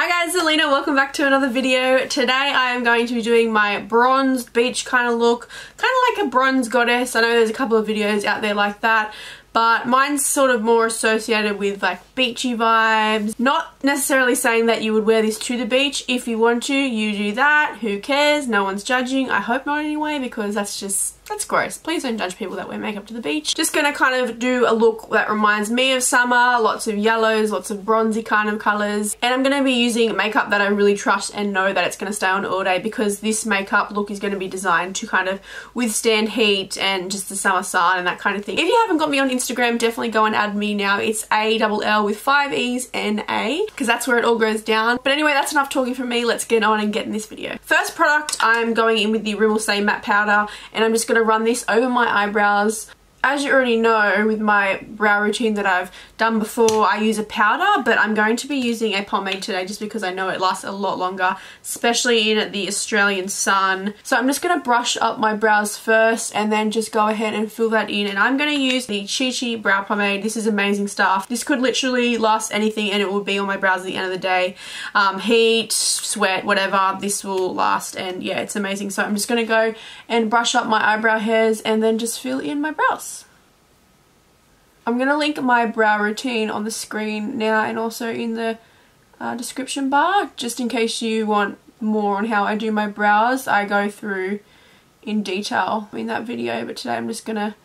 Hi guys, it's Alina. Welcome back to another video. Today I am going to be doing my bronzed beach kind of look. Kind of like a bronze goddess. I know there's a couple of videos out there like that. But mine's sort of more associated with like beachy vibes. Not necessarily saying that you would wear this to the beach. If you want to, you do that. Who cares? No one's judging. I hope not anyway, because that's gross. Please don't judge people that wear makeup to the beach. Just gonna kind of do a look that reminds me of summer. Lots of yellows, lots of bronzy kind of colours. And I'm gonna be using makeup that I really trust and know that it's gonna stay on all day, because this makeup look is gonna be designed to kind of withstand heat and just the summer sun and that kind of thing. If you haven't got me on Instagram, definitely go and add me now. It's ALL with 5 E's and A, because that's where it all goes down. But anyway, that's enough talking from me. Let's get on and get in this video. First product, I'm going in with the Rimmel Stay Matte Powder, and I'm just going to run this over my eyebrows. As you already know, with my brow routine that I've done before, I use a powder, but I'm going to be using a pomade today just because I know it lasts a lot longer, especially in the Australian sun. So I'm just going to brush up my brows first and then just go ahead and fill that in. And I'm going to use the ChiChi Brow Pomade. This is amazing stuff. This could literally last anything and it will be on my brows at the end of the day. Heat, sweat, whatever, this will last, and yeah, it's amazing. So I'm just going to go and brush up my eyebrow hairs and then just fill in my brows. I'm going to link my brow routine on the screen now and also in the description bar, just in case you want more on how I do my brows. I go through in detail in that video, but today I'm just going to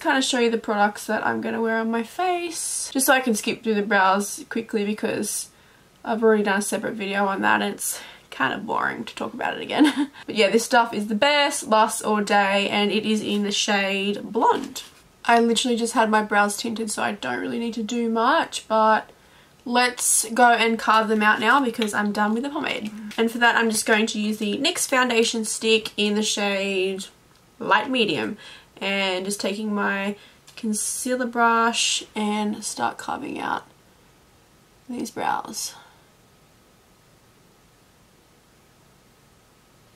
kind of show you the products that I'm going to wear on my face, just so I can skip through the brows quickly, because I've already done a separate video on that and it's kind of boring to talk about it again. But yeah, this stuff is the best, lasts all day, and it is in the shade Blonde. I literally just had my brows tinted, so I don't really need to do much, but let's go and carve them out now because I'm done with the pomade. And for that, I'm just going to use the NYX foundation stick in the shade Light Medium, and just taking my concealer brush and start carving out these brows.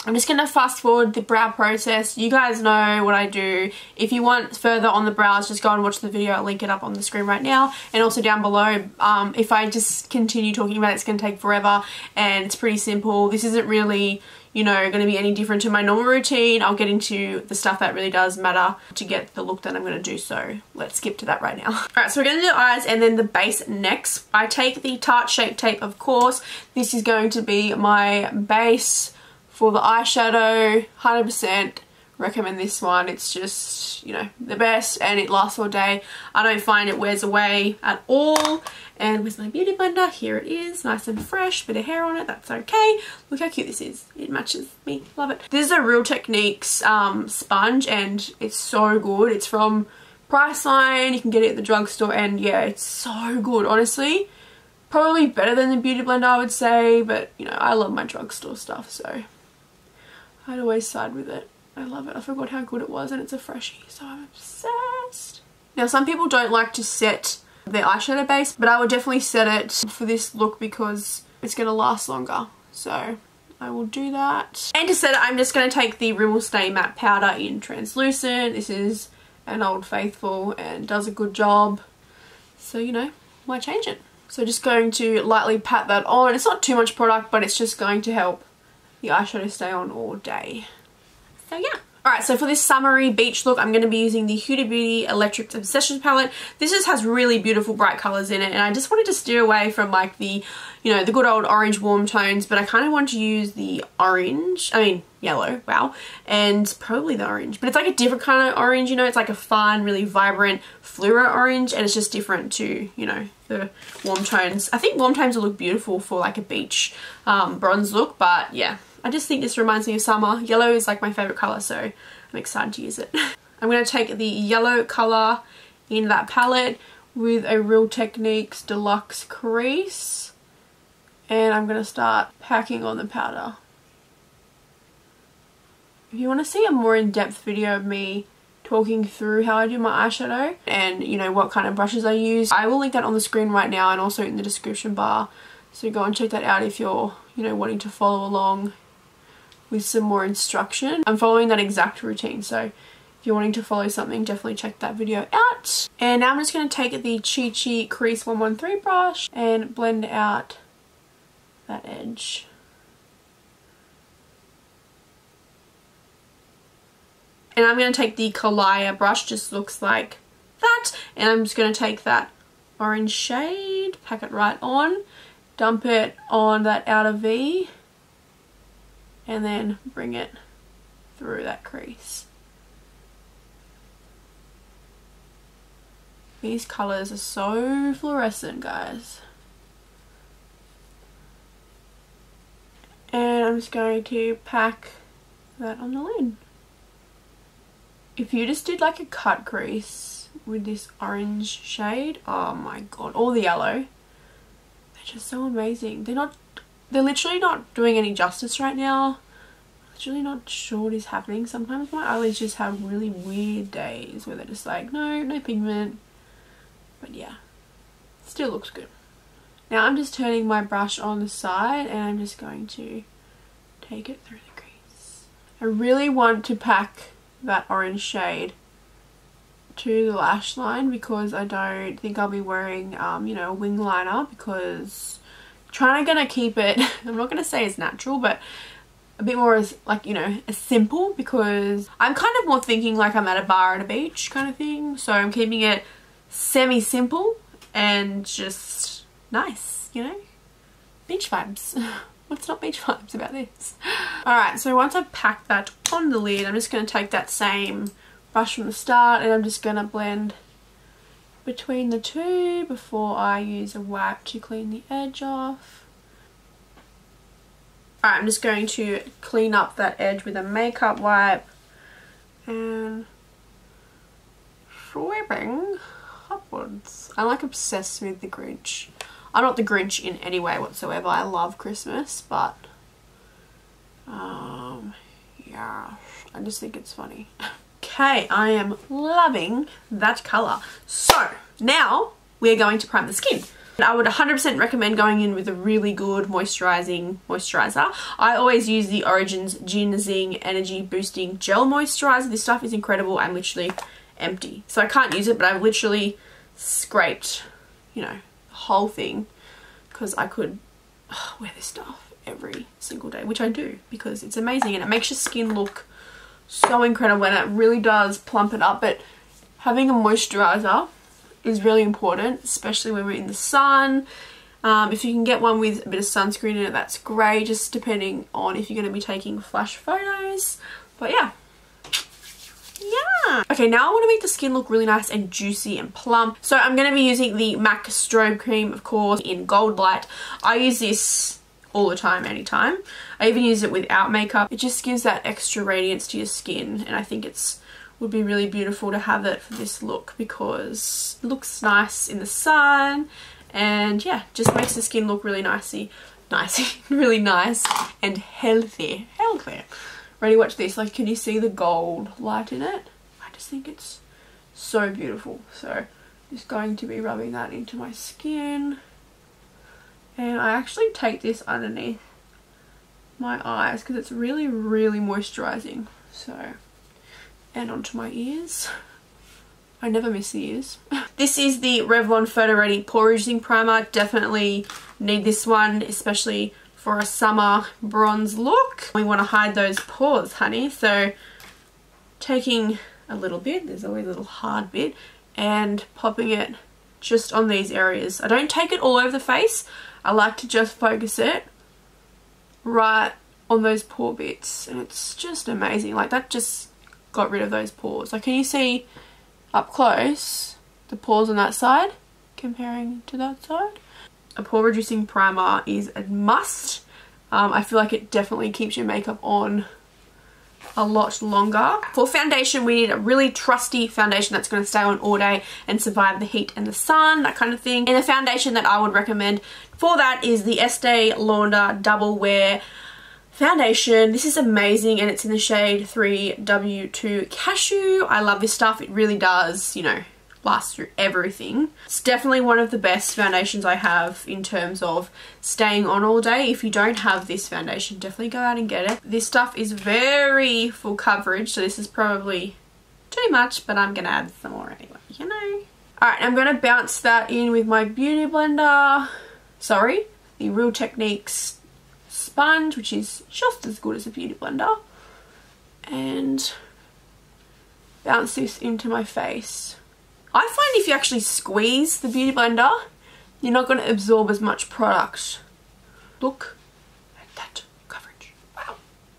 I'm just going to fast forward the brow process. You guys know what I do. If you want further on the brows, just go and watch the video. I'll link it up on the screen right now and also down below. If I just continue talking about it, it's going to take forever, and it's pretty simple. This isn't really, you know, going to be any different to my normal routine. I'll get into the stuff that really does matter to get the look that I'm going to do, so let's skip to that right now. Alright, so we're going to do eyes and then the base next. I take the Tarte Shape Tape, of course. This is going to be my base for the eyeshadow. 100% recommend this one. It's just, you know, the best, and it lasts all day. I don't find it wears away at all. And with my beauty blender, here it is, nice and fresh, bit of hair on it, that's okay. Look how cute this is. It matches me, love it. This is a Real Techniques sponge, and it's so good. It's from Priceline, you can get it at the drugstore, and yeah, it's so good, honestly. Probably better than the beauty blender, I would say, but you know, I love my drugstore stuff, so I'd always side with it. I love it. I forgot how good it was, and it's a freshie, so I'm obsessed. Now, some people don't like to set their eyeshadow base, but I would definitely set it for this look because it's going to last longer. So I will do that. And to set it, I'm just going to take the Rimmel Stay Matte Powder in Translucent. This is an Old Faithful and does a good job. So, you know, why change it? So just going to lightly pat that on. It's not too much product, but it's just going to help the eyeshadow stay on all day. So yeah. Alright, so for this summery beach look, I'm going to be using the Huda Beauty Electric Obsessions palette. This just has really beautiful bright colours in it, and I just wanted to steer away from like the, you know, the good old orange warm tones, but I kind of want to use the yellow, wow, and probably the orange. But it's like a different kind of orange, you know, it's like a fun, really vibrant fluoro orange, and it's just different to, you know, the warm tones. I think warm tones will look beautiful for like a beach bronze look, but yeah. I just think this reminds me of summer. Yellow is like my favourite colour, so I'm excited to use it. I'm going to take the yellow colour in that palette with a Real Techniques Deluxe crease, and I'm going to start packing on the powder. If you want to see a more in-depth video of me talking through how I do my eyeshadow and, you know, what kind of brushes I use, I will link that on the screen right now and also in the description bar. So go and check that out if you're, you know, wanting to follow along with some more instruction. I'm following that exact routine, so if you're wanting to follow something, definitely check that video out. And now I'm just going to take the ChiChi Crease 113 brush and blend out that edge. And I'm going to take the Collier brush, just looks like that, and I'm just going to take that orange shade, pack it right on, dump it on that outer V, and then bring it through that crease. These colours are so fluorescent, guys. And I'm just going to pack that on the lid. If you just did like a cut crease with this orange shade, oh my god, or the yellow, they're just so amazing. They're literally not doing any justice right now. I'm literally not sure what is happening. Sometimes my eyelids just have really weird days where they're just like, no pigment. But yeah, still looks good. Now I'm just turning my brush on the side and I'm just going to take it through the crease. I really want to pack that orange shade to the lash line because I don't think I'll be wearing you know, a wing liner, because I'm gonna keep it I'm not gonna say it's natural, but a bit more as like, you know, as simple, because I'm kind of more thinking like I'm at a bar at a beach kind of thing. So I'm keeping it semi-simple and just nice, you know, beach vibes. What's not beach vibes about this? Alright, so once I've packed that on the lid, I'm just going to take that same brush from the start and I'm just going to blend between the two before I use a wipe to clean the edge off. Alright, I'm just going to clean up that edge with a makeup wipe and sweeping upwards. I'm like obsessed with the Grinch. I'm not the Grinch in any way whatsoever. I love Christmas, but yeah, I just think it's funny. Okay, I am loving that colour. So now we're going to prime the skin. I would 100% recommend going in with a really good moisturiser. I always use the Origins Ginzing Energy Boosting Gel Moisturiser. This stuff is incredible. I'm literally empty, so I can't use it, but I've literally scraped, you know, the whole thing, because I could wear this stuff every single day, which I do because it's amazing and it makes your skin look so incredible and it really does plump it up. But having a moisturiser is really important, especially when we're in the sun. If you can get one with a bit of sunscreen in it, that's great, just depending on if you're going to be taking flash photos. But yeah. Okay, now I want to make the skin look really nice and juicy and plump. So I'm going to be using the MAC Strobe Cream, of course, in Gold Light. I use this all the time, anytime. I even use it without makeup. It just gives that extra radiance to your skin, and I think would be really beautiful to have it for this look because it looks nice in the sun, and yeah, just makes the skin look really really nice and healthy. Ready, watch this. Like, can you see the gold light in it? I just think it's so beautiful. So just going to be rubbing that into my skin, and I actually take this underneath my eyes because it's really moisturizing. So, and onto my ears. I never miss the ears. This is the Revlon Photo Ready Pore Reducing Primer. Definitely need this one, especially for a summer bronze look. We want to hide those pores, honey. So taking a little bit, there's always a little hard bit, and popping it just on these areas. I don't take it all over the face. I like to just focus it right on those pore bits, and it's just amazing. Like, that just got rid of those pores. Like, can you see up close the pores on that side comparing to that side? A pore reducing primer is a must. I feel like it definitely keeps your makeup on a lot longer. For foundation, we need a really trusty foundation that's going to stay on all day and survive the heat and the sun, that kind of thing. And the foundation that I would recommend for that is the Este Launder Double Wear foundation. This is amazing, and it's in the shade 3W2 Cashew. I love this stuff. It really does, you know, last through everything. It's definitely one of the best foundations I have in terms of staying on all day. If you don't have this foundation, definitely go out and get it. This stuff is very full coverage, so this is probably too much, but I'm gonna add some more anyway, you know. Alright, I'm gonna bounce that in with my beauty blender. Sorry, the Real Techniques sponge, which is just as good as a beauty blender, and bounce this into my face. I find if you actually squeeze the beauty blender, you're not going to absorb as much product. Look at that coverage. Wow.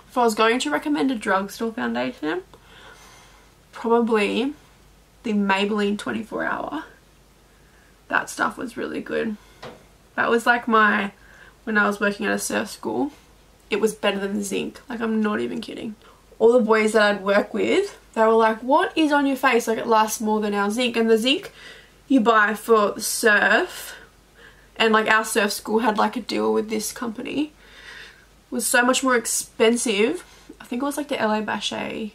If I was going to recommend a drugstore foundation, probably the Maybelline 24 Hour. That stuff was really good. That was like when I was working at a surf school, it was better than the zinc. Like, I'm not even kidding. All the boys that I'd work with, they were like, what is on your face? Like, it lasts more than our zinc. And the zinc you buy for the surf, and like our surf school had like a deal with this company, was so much more expensive. I think it was like the LA Bache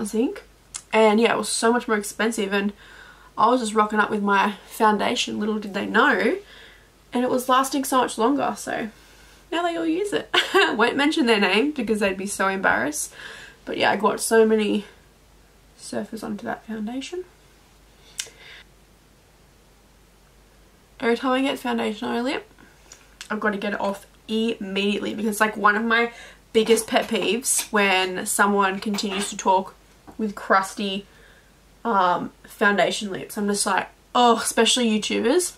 zinc. And yeah, it was so much more expensive, and I was just rocking up with my foundation, little did they know, and it was lasting so much longer. So now they all use it. Won't mention their name because they'd be so embarrassed. But yeah, I got so many surfers onto that foundation. Every time I get foundation on my lip, I've got to get it off immediately, because it's like one of my biggest pet peeves when someone continues to talk with crusty foundation lips. I'm just like, oh, especially YouTubers.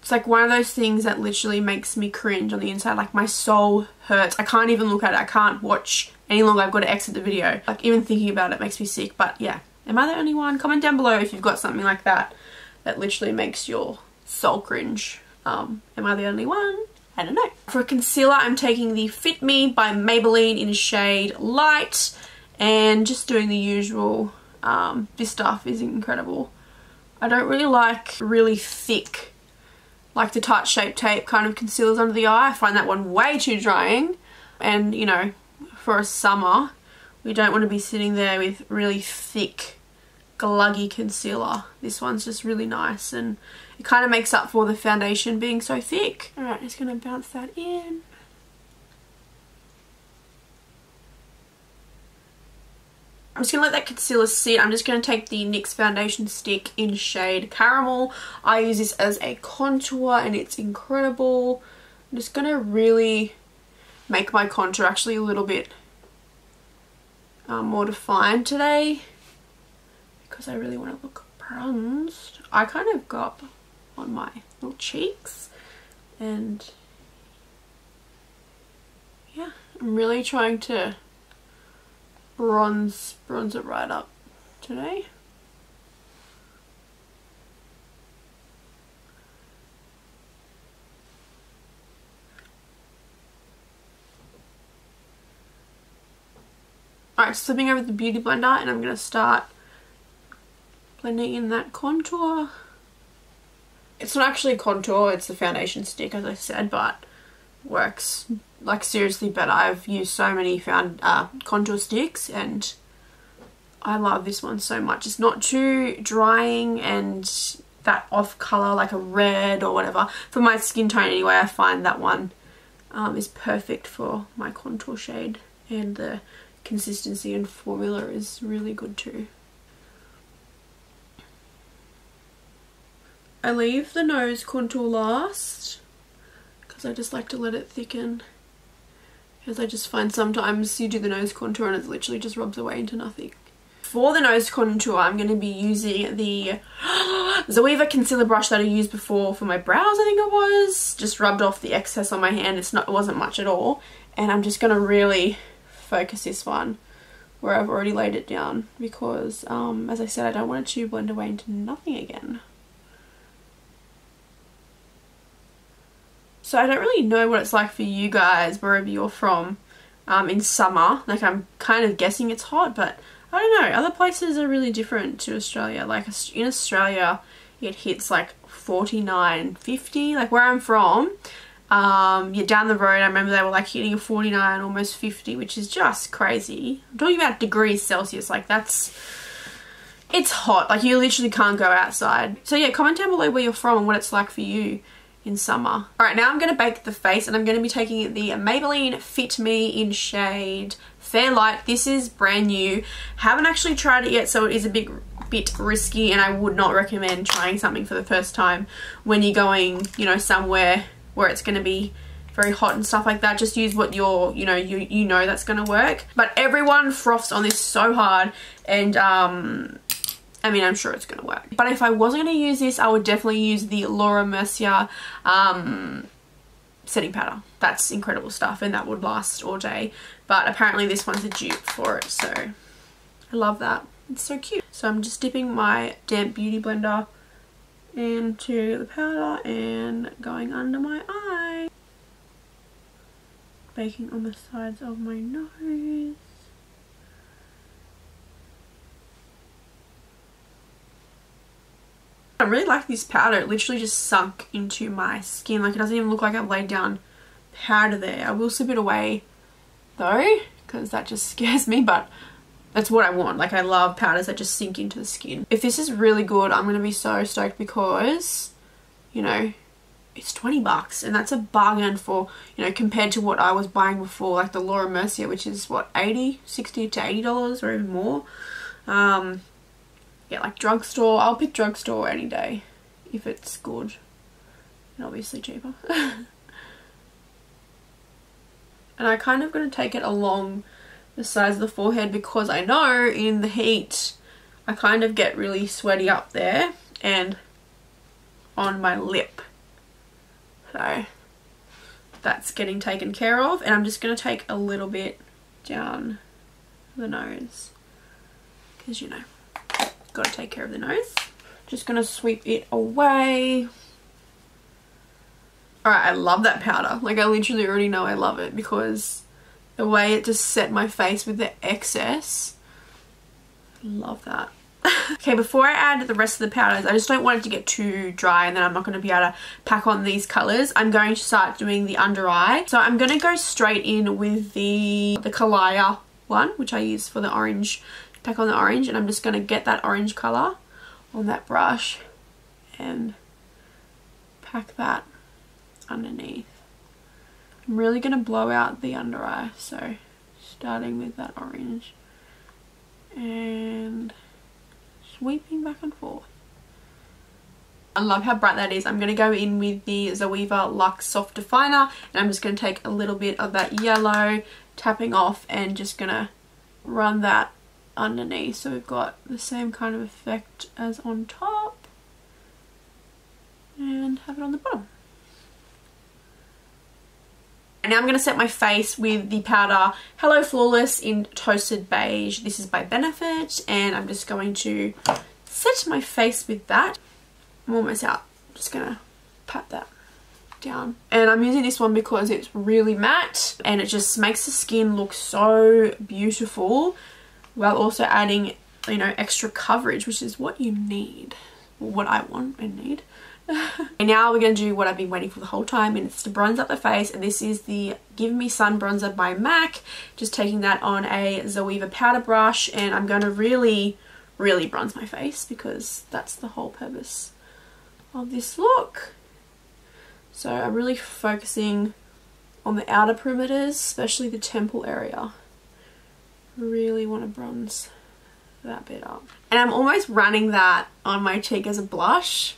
It's like one of those things that literally makes me cringe on the inside. Like, my soul hurts. I can't even look at it. I can't watch any longer. I've got to exit the video. Like, even thinking about it makes me sick. But yeah, am I the only one? Comment down below if you've got something like that that literally makes your soul cringe. Am I the only one? I don't know. For concealer, I'm taking the Fit Me by Maybelline in shade Light, and just doing the usual. This stuff is incredible. I don't really like really thick, like the Tarte Shape Tape kind of concealers under the eye. I find that one way too drying, and you know, for a summer we don't want to be sitting there with really thick gluggy concealer. This one's just really nice, and it kind of makes up for the foundation being so thick. Alright, just gonna bounce that in. I'm just going to let that concealer sit. I'm just going to take the NYX foundation stick in shade Caramel. I use this as a contour and it's incredible. I'm just going to really make my contour actually a little bit more defined today, because I really want to look bronzed. I kind of got on my little cheeks, and yeah, I'm really trying to bronze it right up today. Alright, slipping over the beauty blender, and I'm going to start blending in that contour. It's not actually a contour, it's the foundation stick, as I said, but works like seriously better. I've used so many contour sticks, and I love this one so much. It's not too drying and that off colour like a red or whatever. For my skin tone anyway, I find that one is perfect for my contour shade, and the consistency and formula is really good too. I leave the nose contour last because I just like to let it thicken, because I just find sometimes you do the nose contour and it literally just rubs away into nothing. For the nose contour, I'm going to be using the Zoeva concealer brush that I used before for my brows, I think it was. Just rubbed off the excess on my hand. It wasn't much at all. And I'm just going to really focus this one where I've already laid it down, because as I said, I don't want it to blend away into nothing again. So I don't really know what it's like for you guys wherever you're from in summer. Like, I'm kind of guessing it's hot, but I don't know. Other places are really different to Australia. Like, in Australia it hits like 49, 50. Like, where I'm from, yeah, down the road I remember they were like hitting a 49, almost 50, which is just crazy. I'm talking about degrees Celsius. Like, it's hot. Like, you literally can't go outside. So yeah, comment down below where you're from and what it's like for you in summer. Alright, now I'm going to bake the face, and I'm going to be taking the Maybelline Fit Me in shade Fair Light. This is brand new. Haven't actually tried it yet, so it is a bit risky, and I would not recommend trying something for the first time when you're going, you know, somewhere where it's going to be very hot and stuff like that. Just use what you're, you know that's going to work. But everyone froths on this so hard, and I mean, I'm sure it's going to work. But if I wasn't going to use this, I would definitely use the Laura Mercier setting powder. That's incredible stuff, and that would last all day. But apparently this one's a dupe for it, so I love that. It's so cute. So I'm just dipping my damp beauty blender into the powder and going under my eye. Baking on the sides of my nose. I really like this powder. It literally just sunk into my skin. Like, it doesn't even look like I've laid down powder there. I will sip it away though, because that just scares me, but that's what I want. Like, I love powders that just sink into the skin. If this is really good, I'm going to be so stoked because, you know, it's 20 bucks, and that's a bargain for, you know, compared to what I was buying before, like the Laura Mercier, which is what, 80, 60 to $80 or even more. Yeah, like drugstore. I'll pick drugstore any day if it's good and obviously cheaper. And I kind of going to take it along the sides of the forehead because I know in the heat I kind of get really sweaty up there and on my lip. So that's getting taken care of, and I'm just going to take a little bit down the nose because, you know, got to take care of the nose. Just going to sweep it away. Alright, I love that powder. Like, I literally already know I love it because the way it just set my face with the excess. Love that. Okay, before I add the rest of the powders, I just don't want it to get too dry and then I'm not going to be able to pack on these colours. I'm going to start doing the under eye. So I'm going to go straight in with the Kalaya one, which I use for the orange, pack on the orange, and I'm just going to get that orange colour on that brush and pack that underneath. I'm really going to blow out the under eye, so starting with that orange and sweeping back and forth. I love how bright that is. I'm going to go in with the Zoeva Luxe Soft Definer, and I'm just going to take a little bit of that yellow, tapping off, and just going to run that underneath so we've got the same kind of effect as on top, and have it on the bottom. And now I'm going to set my face with the powder Hello Flawless in Toasted Beige. This is by Benefit, and I'm just going to set my face with that. I'm almost out. I'm just going to pat that down. And I'm using this one because it's really matte and it just makes the skin look so beautiful while also adding, you know, extra coverage, which is what you need. Or what I want and need. And now we're going to do what I've been waiting for the whole time, and it's to bronze up the face, and this is the Give Me Sun Bronzer by MAC. Just taking that on a Zoeva powder brush, and I'm going to really bronze my face because that's the whole purpose of this look. So I'm really focusing on the outer perimeters, especially the temple area. Really want to bronze that bit up. And I'm almost running that on my cheek as a blush.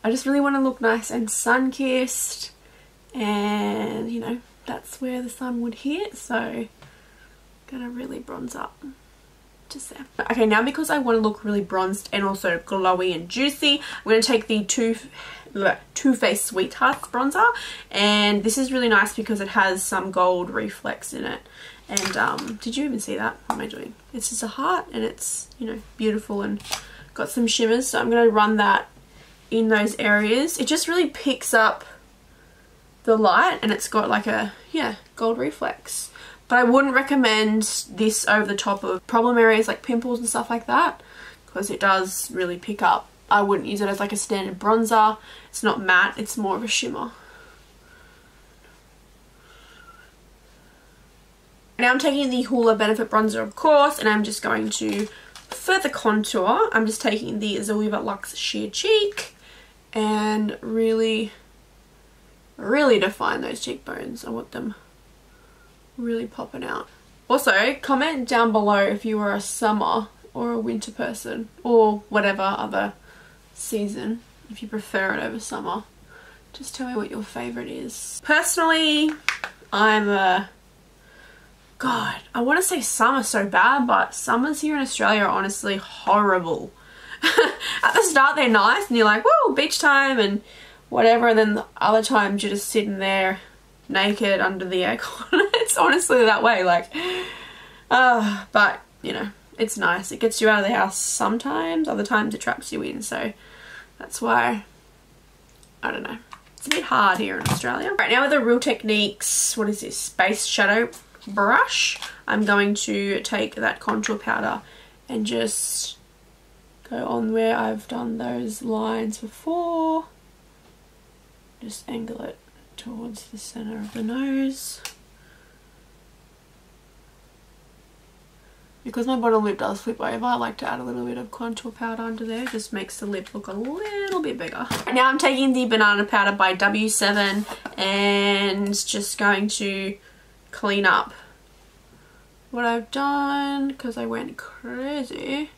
I just really want to look nice and sun-kissed, and you know, that's where the sun would hit, so gonna really bronze up just there. Okay, now because I want to look really bronzed and also glowy and juicy, I'm going to take the Too Faced Sweethearts bronzer, and this is really nice because it has some gold reflex in it. And did you even see that? What am I doing? It's just a heart, and it's, you know, beautiful and got some shimmers, so I'm going to run that in those areas. It just really picks up the light, and it's got like a, yeah, gold reflex. But I wouldn't recommend this over the top of problem areas like pimples and stuff like that because it does really pick up. I wouldn't use it as like a standard bronzer. It's not matte, it's more of a shimmer. Now I'm taking the Hoola Benefit bronzer, of course, and I'm just going to further contour. I'm just taking the Zoeva Luxe Sheer Cheek and really define those cheekbones. I want them really popping out. Also, comment down below if you are a summer or a winter person, or whatever other season, if you prefer it over summer. Just tell me what your favourite is. Personally, I'm a... God, I want to say summer so bad, but summers here in Australia are honestly horrible. At the start they're nice and you're like, whoa, beach time and whatever, and then the other times you're just sitting there naked under the aircon. It's honestly that way, like, but you know, it's nice. It gets you out of the house sometimes, other times it traps you in, so that's why, I don't know. It's a bit hard here in Australia. Right, now with the Real Techniques, what is this, Space Shadow brush, I'm going to take that contour powder and just go on where I've done those lines before. Just angle it towards the center of the nose. Because my bottom lip does flip over, I like to add a little bit of contour powder under there. Just makes the lip look a little bit bigger. Right, now I'm taking the banana powder by W7 and just going to clean up what I've done because I went crazy.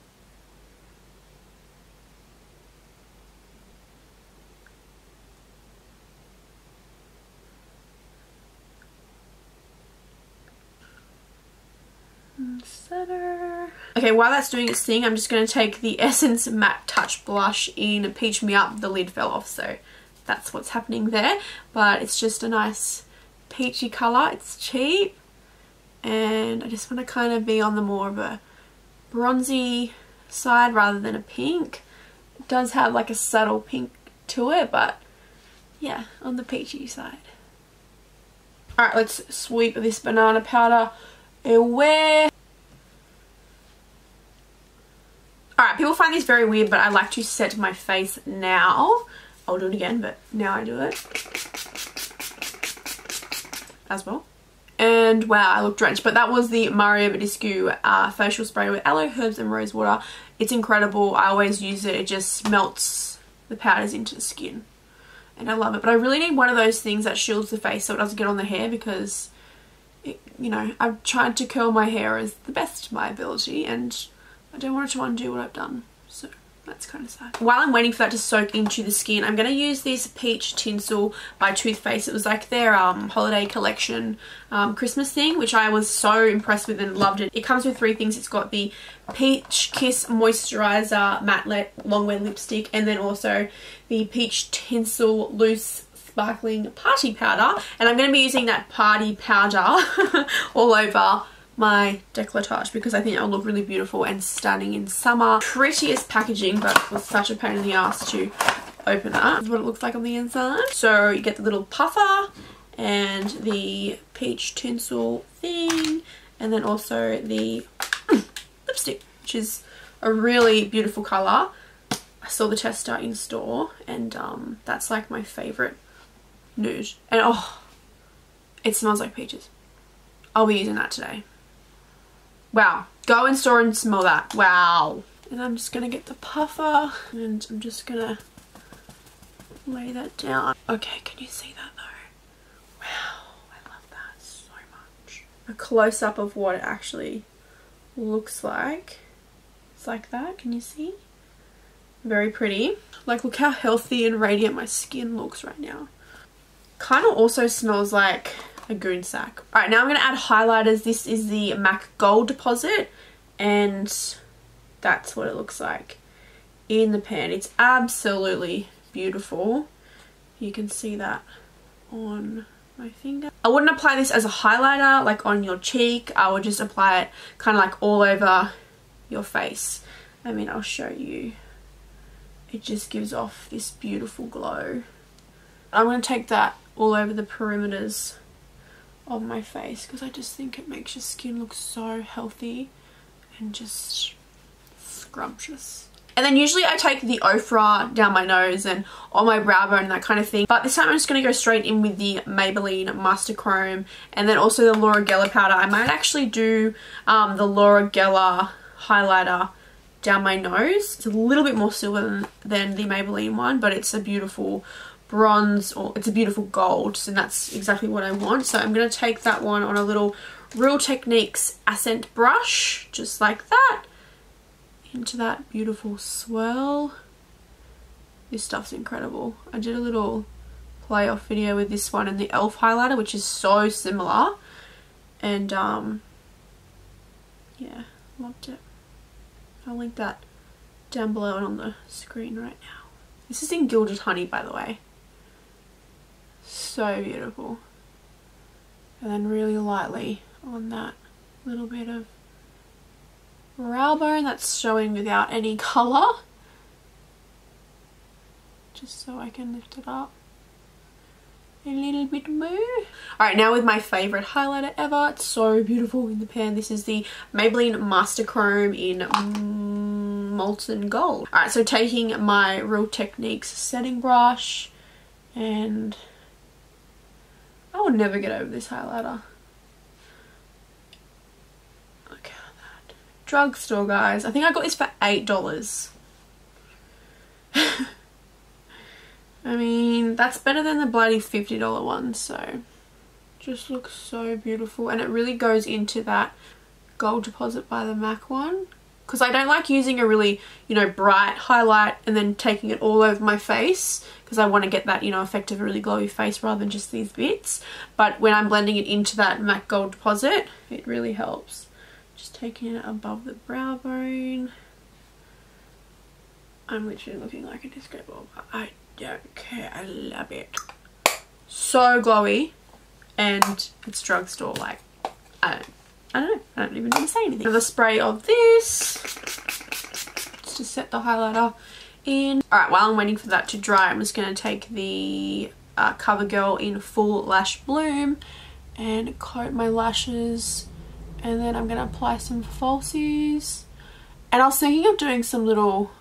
Center. Okay, while that's doing its thing, I'm just going to take the Essence Matte Touch Blush in Peach Me Up. The lid fell off, so that's what's happening there. But it's just a nice peachy colour. It's cheap. And I just want to kind of be on the more of a bronzy side rather than a pink. It does have like a subtle pink to it, but yeah, on the peachy side. Alright, let's sweep this banana powder away. Alright, people find this very weird, but I like to set my face now. I'll do it again, but now I do it as well. And wow, I look drenched. But that was the Mario Bediscu facial spray with aloe, herbs and rose water. It's incredible. I always use it. It just melts the powders into the skin. And I love it. But I really need one of those things that shields the face so it doesn't get on the hair, because it, you know, I've tried to curl my hair as the best of my ability and I don't want it to undo what I've done, so that's kind of sad. While I'm waiting for that to soak into the skin, I'm going to use this Peach Tinsel by Too Faced. It was like their holiday collection Christmas thing, which I was so impressed with and loved it. It comes with 3 things. It's got the Peach Kiss Moisturiser Matte Longwear Lipstick, and then also the Peach Tinsel Loose Sparkling Party Powder. And I'm going to be using that party powder all over my décolletage because I think it'll look really beautiful and stunning in summer. Prettiest packaging, but it was such a pain in the ass to open that. This is what it looks like on the inside. So you get the little puffer and the peach tinsel thing, and then also the lipstick, which is a really beautiful colour. I saw the tester in store and that's like my favourite nude. And oh, it smells like peaches. I'll be using that today. Wow, go in store and smell that. Wow. And I'm just going to get the puffer and I'm just going to lay that down. Okay, can you see that though? Wow, I love that so much. A close-up of what it actually looks like. It's like that, can you see? Very pretty. Like, look how healthy and radiant my skin looks right now. Kind of also smells like a goon sack. Alright, now I'm going to add highlighters. This is the MAC Gold Deposit and that's what it looks like in the pan. It's absolutely beautiful. You can see that on my finger. I wouldn't apply this as a highlighter like on your cheek. I would just apply it kind of like all over your face. I mean, I'll show you. It just gives off this beautiful glow. I'm going to take that all over the perimeters of my face because I just think it makes your skin look so healthy and just scrumptious. And then usually I take the Ofra down my nose and on my brow bone and that kind of thing, but this time I'm just going to go straight in with the Maybelline Master Chrome and then also the Laura Geller powder. I might actually do the Laura Geller highlighter down my nose. It's a little bit more silver than the Maybelline one, but it's a beautiful bronze, or it's a beautiful gold, and that's exactly what I want. So I'm going to take that one on a little Real Techniques Accent brush, just like that, into that beautiful swirl. This stuff's incredible. I did a little play off video with this one and the e.l.f. highlighter, which is so similar. And yeah, loved it. I'll link that down below and on the screen right now. This is in Gilded Honey, by the way. So beautiful. And then really lightly on that little bit of brow bone that's showing without any colour. Just so I can lift it up a little bit more. Alright, now with my favourite highlighter ever. It's so beautiful in the pan. This is the Maybelline Master Chrome in Molten Gold. Alright, so taking my Real Techniques setting brush, and I will never get over this highlighter. Look at that. Drugstore, guys. I think I got this for $8. I mean, that's better than the bloody $50 one, so just looks so beautiful. And it really goes into that Gold Deposit by the MAC one, because I don't like using a really, you know, bright highlight and then taking it all over my face, because I want to get that, you know, effect of a really glowy face rather than just these bits. But when I'm blending it into that MAC Gold Deposit, it really helps. Just taking it above the brow bone. I'm literally looking like a disco ball, but I don't care. I love it. So glowy, and it's drugstore. Like, I don't know. I don't even need to say anything. Another spray of this just to set the highlighter in. Alright, while I'm waiting for that to dry, I'm just going to take the CoverGirl in Full Lash Bloom and coat my lashes, and then I'm going to apply some falsies. And I was thinking of doing some little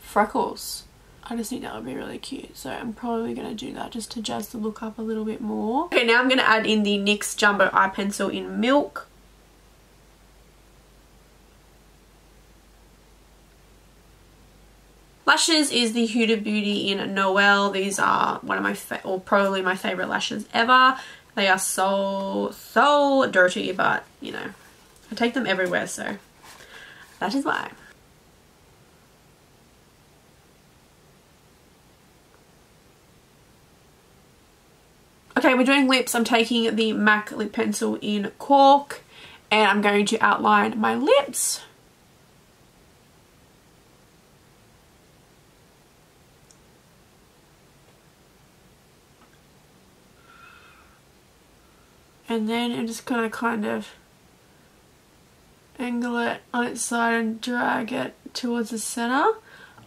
freckles. I just think that would be really cute, so I'm probably going to do that just to jazz the look up a little bit more. Okay, now I'm going to add in the NYX Jumbo Eye Pencil in Milk. Lashes is the Huda Beauty in Noelle. These are one of my, or probably my favourite lashes ever. They are so dirty, but, you know, I take them everywhere, so that is why. Okay, we're doing lips. I'm taking the MAC lip pencil in Cork, and I'm going to outline my lips. And then I'm just going to kind of angle it on its side and drag it towards the center.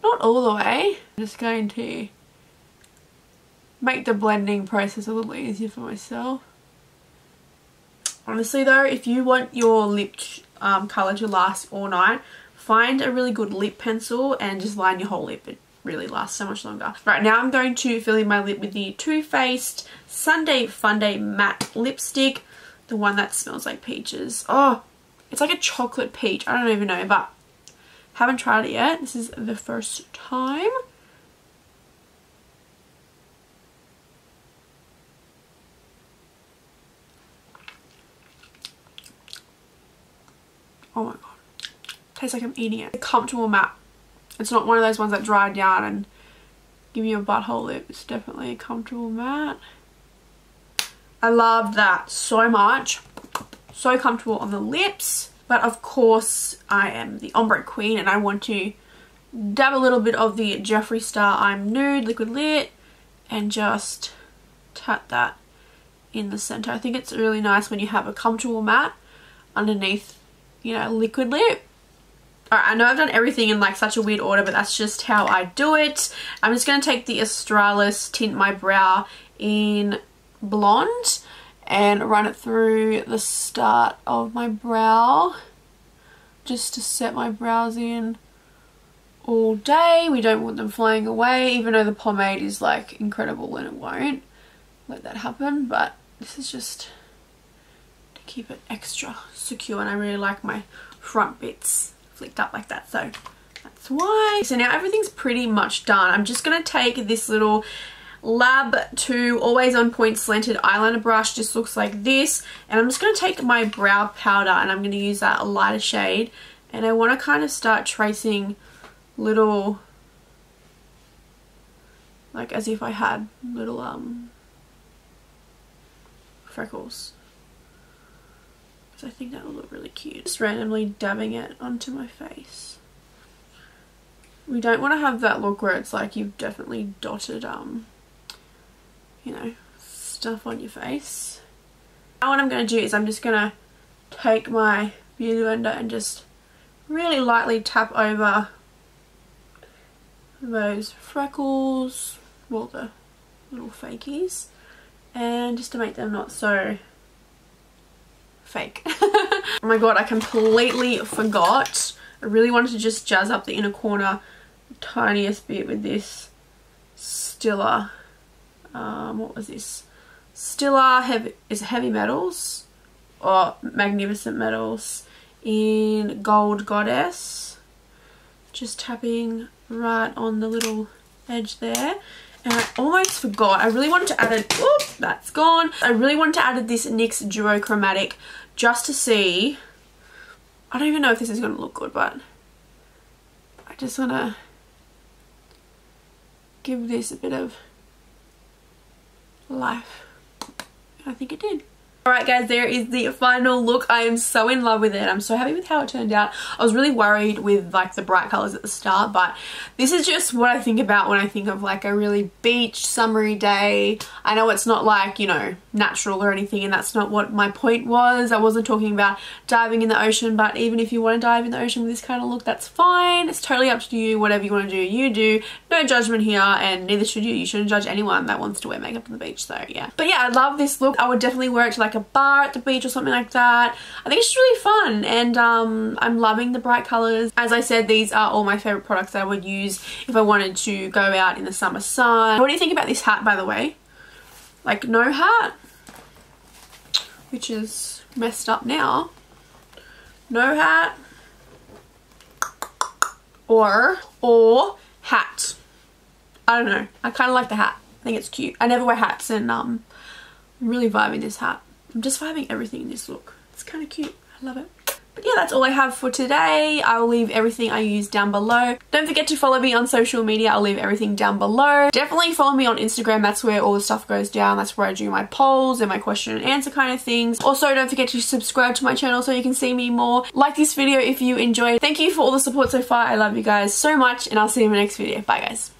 Not all the way. I'm just going to make the blending process a little easier for myself. Honestly though, if you want your lip colour to last all night, find a really good lip pencil and just line your whole lip. It really lasts so much longer. Right, now I'm going to fill in my lip with the Too Faced Sunday Funday Matte Lipstick. The one that smells like peaches. Oh, it's like a chocolate peach. I don't even know, but haven't tried it yet. This is the first time. Oh my god, tastes like I'm eating it. A comfortable matte. It's not one of those ones that dry down and give you a butthole lip. It's definitely a comfortable matte. I love that so much. So comfortable on the lips. But of course I am the ombre queen and I want to dab a little bit of the Jeffree Star I'm Nude Liquid Lit and just tap that in the center. I think it's really nice when you have a comfortable matte underneath, you know, liquid lip. Alright, I know I've done everything in like such a weird order, but that's just how I do it. I'm just going to take the Australis Tint My Brow in Blonde and run it through the start of my brow just to set my brows in all day. We don't want them flying away, even though the pomade is like incredible and it won't let that happen, but this is just to keep it extra secure, and I really like my front bits flicked up like that, so that's why. So now everything's pretty much done. I'm just going to take this little Lab 2 Always On Point Slanted Eyeliner brush, just looks like this, and I'm just going to take my brow powder and I'm going to use that a lighter shade, and I want to kind of start tracing little, like as if I had little freckles. So I think that will look really cute. Just randomly dabbing it onto my face. We don't want to have that look where it's like you've definitely dotted, you know, stuff on your face. Now what I'm going to do is I'm just going to take my beauty blender and just really lightly tap over those freckles, well, the little fakies, and just to make them not so fake. Oh my god, I completely forgot. I really wanted to just jazz up the inner corner the tiniest bit with this Stilla, what was this? Stilla Heavy Metals or Magnificent Metals in Gold Goddess. Just tapping right on the little edge there. And I almost forgot, I really wanted to add it, whoop, that's gone. I really wanted to add this NYX Duo Chromatic just to see, I don't even know if this is going to look good, but I just want to give this a bit of life. I think it did. Alright guys, there is the final look. I am so in love with it. I'm so happy with how it turned out. I was really worried with like the bright colours at the start, but this is just what I think about when I think of like a really beach summery day. I know it's not like, you know, natural or anything, and that's not what my point was. I wasn't talking about diving in the ocean, but even if you want to dive in the ocean with this kind of look, that's fine. It's totally up to you. Whatever you want to do, you do. No judgment here, and neither should you. You shouldn't judge anyone that wants to wear makeup on the beach, so yeah. But yeah, I love this look. I would definitely wear it to like a bar at the beach or something like that. I think it's just really fun, and I'm loving the bright colours. As I said, these are all my favourite products that I would use if I wanted to go out in the summer sun. What do you think about this hat, by the way? Like, no hat, which is messed up now. No hat or hat. I don't know. I kind of like the hat. I think it's cute. I never wear hats, and I'm really vibing this hat. I'm just vibing everything in this look. It's kind of cute. I love it. But yeah, that's all I have for today. I will leave everything I use down below. Don't forget to follow me on social media. I'll leave everything down below. Definitely follow me on Instagram. That's where all the stuff goes down. That's where I do my polls and my question and answer kind of things. Also, don't forget to subscribe to my channel so you can see me more. Like this video if you enjoyed. Thank you for all the support so far. I love you guys so much, and I'll see you in my next video. Bye guys.